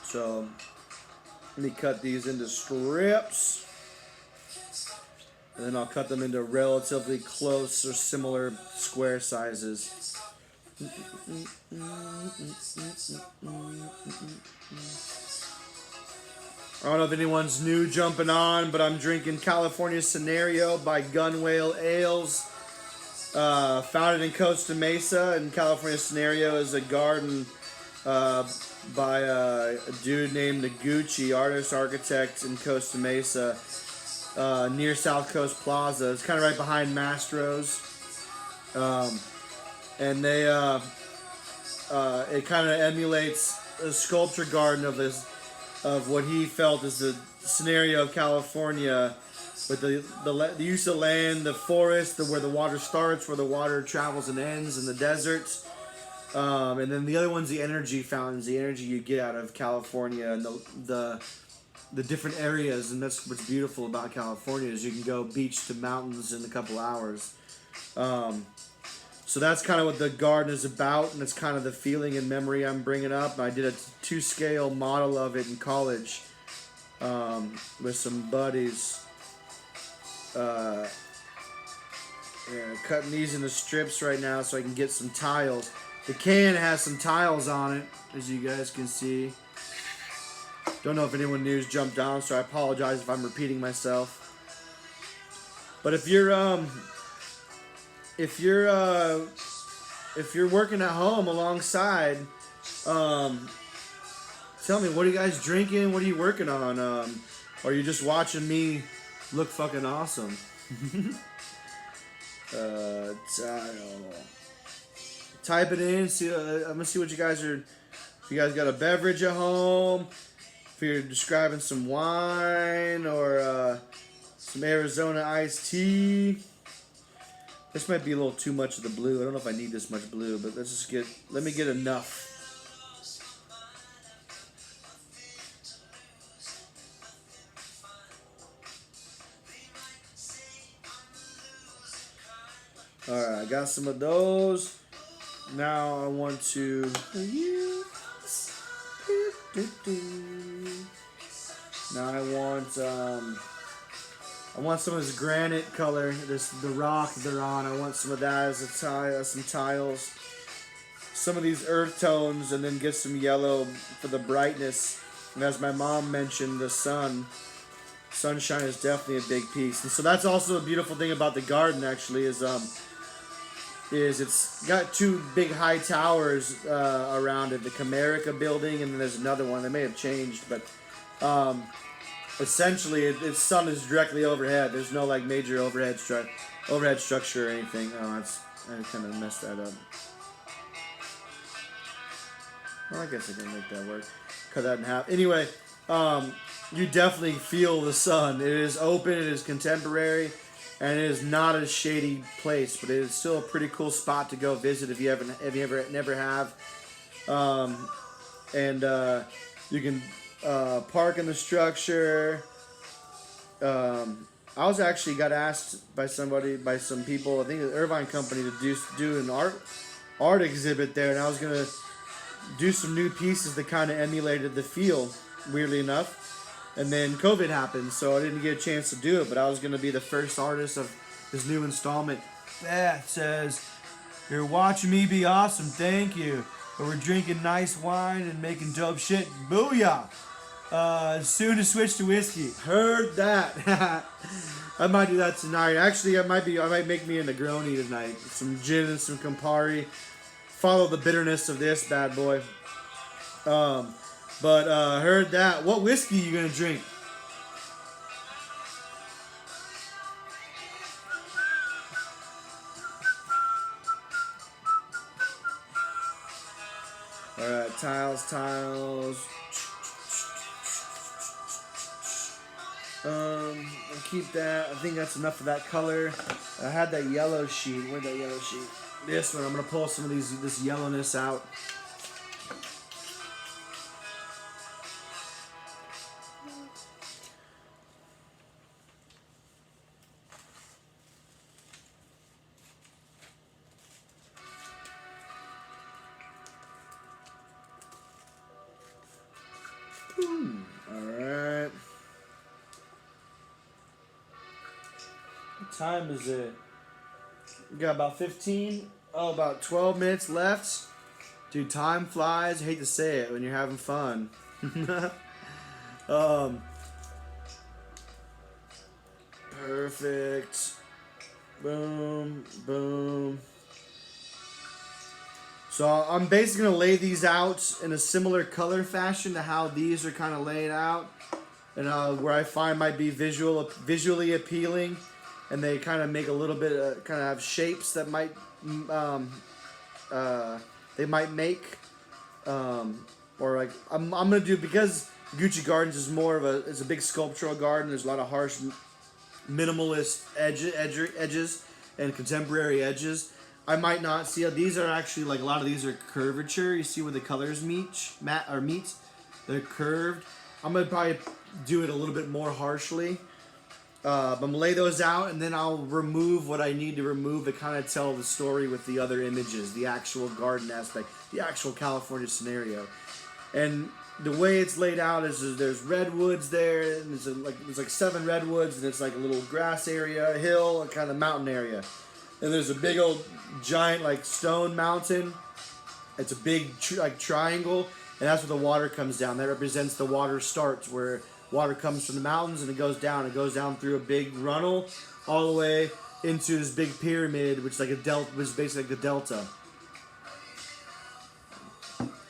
So, let me cut these into strips. And then I'll cut them into relatively close or similar square sizes. I don't know if anyone's new jumping on, but I'm drinking California Scenario by Gunwale Ales. Founded in Costa Mesa, and California Scenario is a garden by a dude named Noguchi, architect in Costa Mesa, near South Coast Plaza. It's kind of right behind Mastro's. And they it kind of emulates a sculpture garden of what he felt is the scenario of California, with the use of land, the forest, where the water starts, where the water travels and ends, and the deserts. And then the other one's the energy fountains, the energy you get out of California, and the different areas. And that's what's beautiful about California, is you can go beach to mountains in a couple hours. So that's kind of what the garden is about, and it's kind of the feeling and memory I'm bringing up. I did a 2-scale model of it in college. with some buddies. Cutting these into strips right now so I can get some tiles. The can has some tiles on it, as you guys can see. Don't know if anyone new's jumped on, so I apologize if I'm repeating myself. But if you're working at home alongside, tell me, what are you guys drinking? What are you working on? Or are you just watching me look fucking awesome? Type it in. See, I'm gonna see what you guys are. If you guys got a beverage at home, if you're describing some wine or some Arizona iced tea. This might be a little too much of the blue. I don't know if I need this much blue, but let me get enough. Alright, I got some of those. Now I want to now I want some of this granite color, the rock they're on. I want some of that as some tiles. Some of these earth tones, and then get some yellow for the brightness. And as my mom mentioned, the sunshine is definitely a big piece. And so that's also a beautiful thing about the garden. Actually, is it's got two big high towers around it. The Comerica building, and then there's another one. They may have changed, but essentially, its sun is directly overhead. There's no like major overhead structure or anything. Oh, I kind of messed that up. Well, I guess I can make that work. Cut that in half. Anyway, you definitely feel the sun. It is open. It is contemporary. And it is not a shady place, but it is still a pretty cool spot to go visit if you never have. You can park in the structure. I was actually got asked by some people, I think the Irvine Company, to do an art exhibit there, and I was gonna do some new pieces that kind of emulated the feel, weirdly enough. And then COVID happened, so I didn't get a chance to do it, but I was going to be the first artist of this new installment. That says, "You're watching me be awesome, thank you. But we're drinking nice wine and making dope shit. Booyah! Soon to switch to whiskey." Heard that. I might do that tonight. Actually, I might make me a Negroni tonight. Some gin and some Campari. Follow the bitterness of this bad boy. But heard that. What whiskey you gonna drink? Alright, tiles. I'll keep that. I think that's enough of that color. I had that yellow sheet. Where'd that yellow sheet? This one. I'm gonna pull some of this yellowness out. Alright. What time is it? We got about 12 minutes left. Dude, time flies. I hate to say it when you're having fun. Perfect. Boom, boom. So I'm basically going to lay these out in a similar color fashion to how these are kind of laid out. And where I find might be visually appealing. And they kind of make a little bit, kind of have shapes that might, they might make. Or like, I'm going to do, because Noguchi Gardens is it's a big sculptural garden. There's a lot of harsh, minimalist edges and contemporary edges. I might not see. These are actually, like, a lot of these are curvature. You see where the colors meet. They're curved. I'm gonna probably do it a little bit more harshly. I'm gonna lay those out, and then I'll remove what I need to remove to kind of tell the story with the other images, the actual garden aspect, the actual California scenario. And the way it's laid out is there's redwoods there, and there's like 7 redwoods, and it's like a little grass area, a hill, a kind of mountain area, and there's a big old giant like stone mountain. It's a big like triangle, and that's where the water comes down. That represents the water starts, where water comes from the mountains and it goes down. It goes down through a big runnel all the way into this big pyramid, which is like a delta, which is basically like the delta,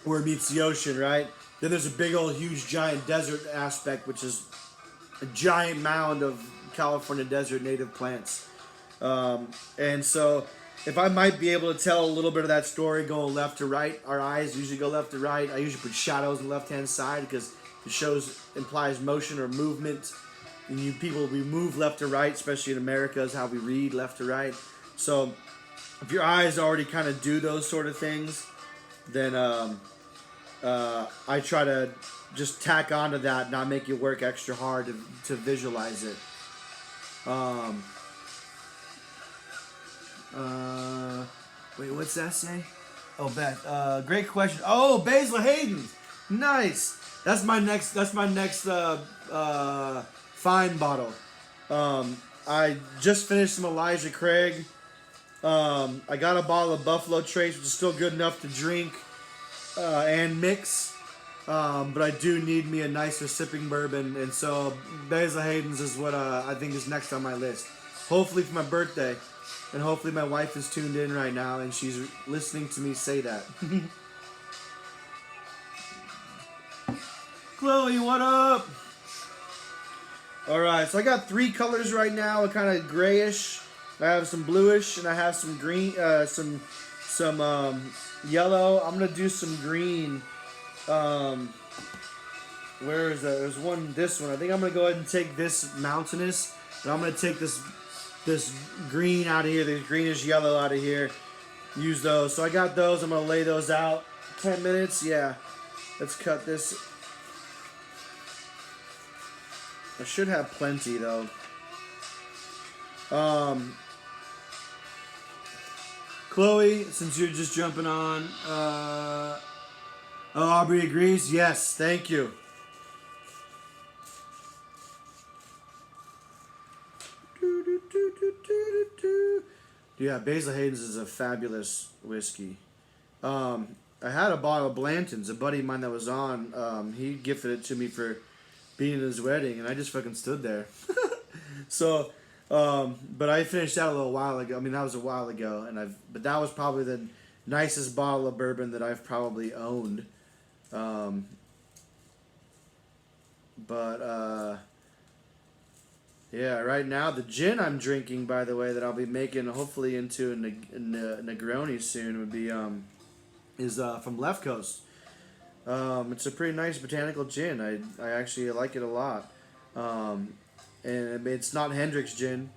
where it meets the ocean, right? Then there's a big old huge giant desert aspect, which is a giant mound of California desert native plants. And so if I might be able to tell a little bit of that story going left to right, our eyes usually go left to right. I usually put shadows on the left-hand side because it implies motion or movement. And we move left to right, especially in America, is how we read left to right. So if your eyes already kind of do those sort of things, then I try to just tack onto that, not make you work extra hard to visualize it. Wait, what's that say? Oh, Beth. Great question. Oh, Basil Hayden. Nice. That's my next fine bottle. I just finished some Elijah Craig. I got a bottle of Buffalo Trace, which is still good enough to drink and mix. But I do need me a nicer sipping bourbon, and so Basil Hayden's is what I think is next on my list. Hopefully for my birthday. And hopefully my wife is tuned in right now and she's listening to me say that. Chloe, what up? Alright, so I got 3 colors right now, a kind of grayish. I have some bluish and I have some green, some yellow. I'm going to do some green. Where is that? There's this one. I think I'm going to go ahead and take this mountainous. And I'm going to take this green out of here, this greenish yellow out of here. Use those. So I got those. I'm going to lay those out. 10 minutes? Yeah. Let's cut this. I should have plenty, though. Chloe, since you're just jumping on. Aubrey agrees? Yes. Thank you. Yeah, Basil Hayden's is a fabulous whiskey. I had a bottle of Blanton's. A buddy of mine that was on, he gifted it to me for being at his wedding, and I just fucking stood there. So, but I finished that a little while ago. I mean, that was a while ago, but that was probably the nicest bottle of bourbon that I've probably owned. Yeah, right now the gin I'm drinking, by the way, that I'll be making hopefully into a Negroni soon is from Left Coast. It's a pretty nice botanical gin. I actually like it a lot. And it's not Hendrick's gin,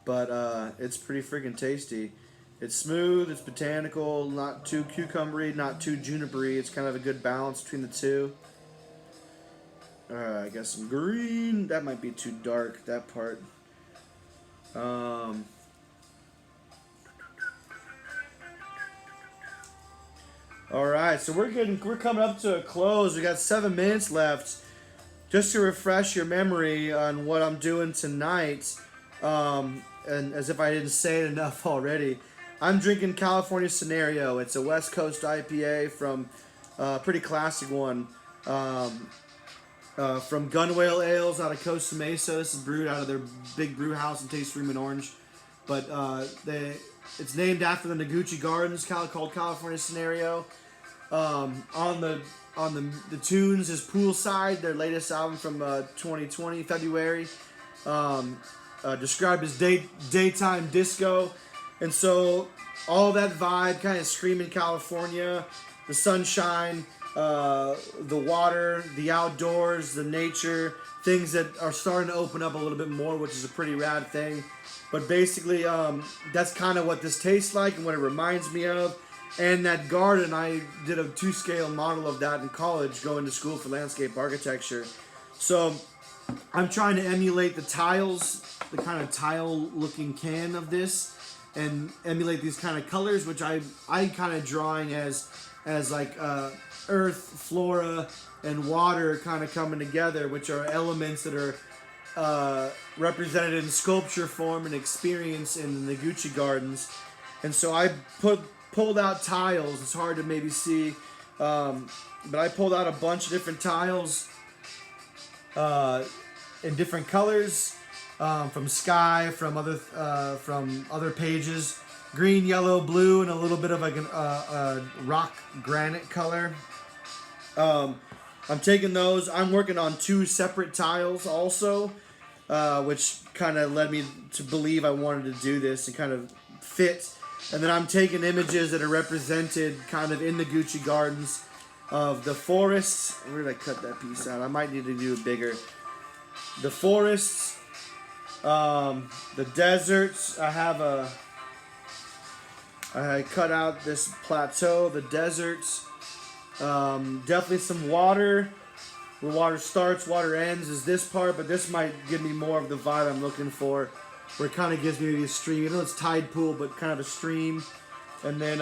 but it's pretty freaking tasty. It's smooth, it's botanical, not too cucumbery, not too junipery. It's kind of a good balance between the two. Alright, I got some green. That might be too dark, that part. Alright, so we're coming up to a close. We got 7 minutes left. Just to refresh your memory on what I'm doing tonight, and as if I didn't say it enough already, I'm drinking California Scenario. It's a West Coast IPA from a pretty classic one. From Gunwale Ales out of Costa Mesa. This is brewed out of their big brew house in Taste Room in Orange. But it's named after the Noguchi Gardens called California Scenario. On the tunes is Poolside, their latest album from 2020, February. Described as daytime disco. And so all that vibe, kind of screaming California, the sunshine, the water, the outdoors, the nature, things that are starting to open up a little bit more, which is a pretty rad thing. But basically, that's kind of what this tastes like and what it reminds me of. And that garden, I did a 2-scale model of that in college, going to school for landscape architecture. So I'm trying to emulate the tiles, the kind of tile-looking can of this, and emulate these kind of colors, which I kind of drawing as like earth, flora, and water kind of coming together, which are elements that are represented in sculpture form and experience in the Noguchi Gardens. And so I pulled out tiles. It's hard to maybe see, but I pulled out a bunch of different tiles in different colors, from sky, from other pages, green, yellow, blue, and a little bit of like a rock granite color. I'm taking those. I'm working on 2 separate tiles also, which kind of led me to believe I wanted to do this and kind of fit. And then I'm taking images that are represented kind of in the Noguchi Gardens of the forests. Where did I cut that piece out? I might need to do it bigger. The forests, the deserts. I cut out this plateau, the deserts. Definitely some water. Where water starts, water ends is this part, but this might give me more of the vibe I'm looking for, where it kind of gives me a stream. I know it's tide pool, but kind of a stream. And then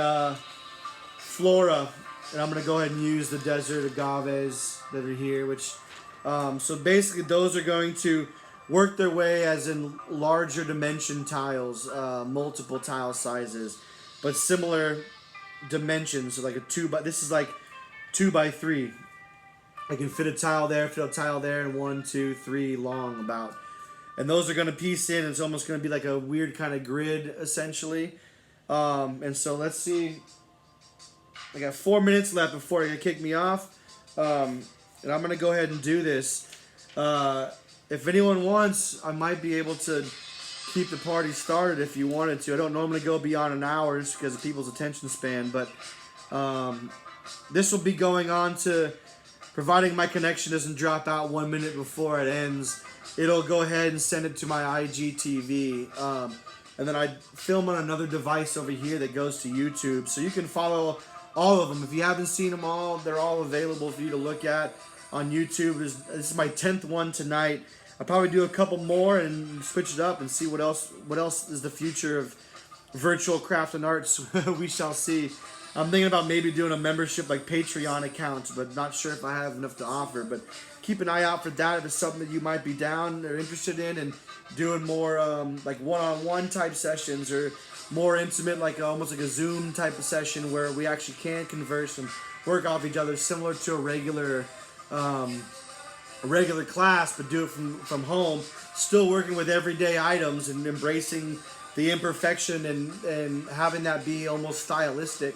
flora, and I'm gonna go ahead and use the desert agaves that are here, which so basically those are going to work their way as in larger dimension tiles, multiple tile sizes, but similar dimensions. So like this is like 2 by 3. I can fit a tile there, and 1, 2, 3 long about. And those are going to piece in. It's almost going to be like a weird kind of grid, essentially. And so let's see. I got 4 minutes left before you're going to kick me off. And I'm going to go ahead and do this. If anyone wants, I might be able to keep the party started if you wanted to. I don't normally go beyond an hour just because of people's attention span. But this will be going on to, providing my connection doesn't drop out 1 minute before it ends, it'll go ahead and send it to my IGTV. And then I film on another device over here that goes to YouTube. So you can follow all of them. If you haven't seen them all, they're all available for you to look at on YouTube. This is my 10th one tonight. I'll probably do a couple more and switch it up and see what else is the future of virtual craft and arts. We shall see. I'm thinking about maybe doing a membership like Patreon account, but not sure if I have enough to offer. But keep an eye out for that if it's something that you might be down or interested in, and doing more like one-on-one type sessions, or more intimate, like almost like a Zoom type of session where we actually can converse and work off each other, similar to a regular class, but do it from home. Still working with everyday items and embracing the imperfection and having that be almost stylistic.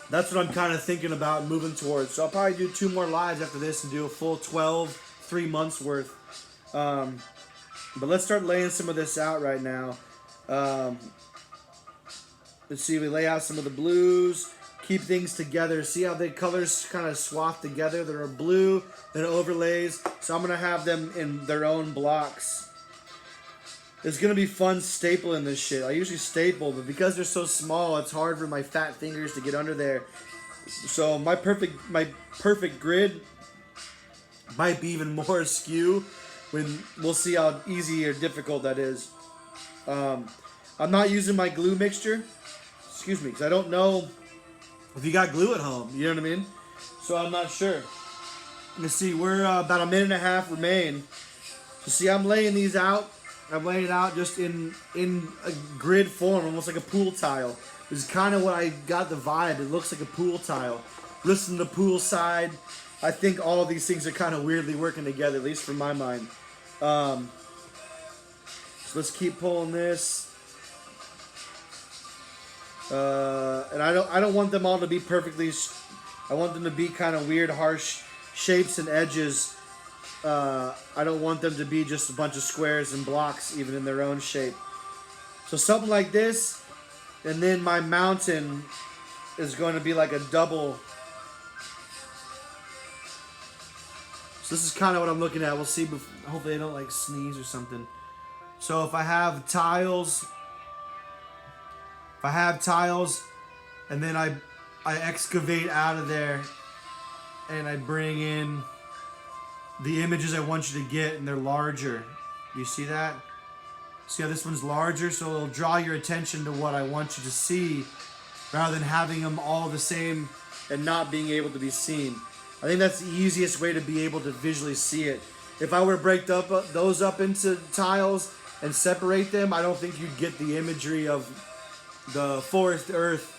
That's what I'm kind of thinking about moving towards. So I'll probably do 2 more lives after this and do a full 3 months worth. But let's start laying some of this out right now. Let's see, we lay out some of the blues, keep things together. See how the colors kind of swath together? There are blue, then overlays. So I'm going to have them in their own blocks. It's going to be fun stapling this shit. I usually staple, but because they're so small, it's hard for my fat fingers to get under there. So my perfect grid might be even more askew. When we'll see how easy or difficult that is. I'm not using my glue mixture. Excuse me, because I don't know if you got glue at home. You know what I mean? So I'm not sure. Let's see, we're about 1.5 minutes remain. So see, I'm laying these out. I'm laying it out just in a grid form, almost like a pool tile. This is kind of what I got the vibe. It looks like a pool tile. Listen to poolside. I think all of these things are kind of weirdly working together, at least from my mind. So let's keep pulling this. And I don't want them all to be perfectly. I want them to be kind of weird, harsh shapes and edges. I don't want them to be just a bunch of squares and blocks, even in their own shape. So something like this, and then my mountain is going to be like a double. So this is kind of what I'm looking at. We'll see. Hopefully I don't like sneeze or something. So if I have tiles, and then I excavate out of there, and I bring in the images I want you to get, and they're larger. You see that? See how this one's larger? So it'll draw your attention to what I want you to see, rather than having them all the same and not being able to be seen. I think that's the easiest way to be able to visually see it. If I were to break those up into tiles and separate them, I don't think you'd get the imagery of the forest earth.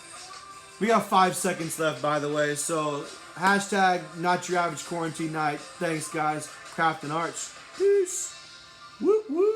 We got 5 seconds left, by the way, so hashtag not your average quarantine night. Thanks, guys. Craft and Arts. Peace. Whoop, whoop.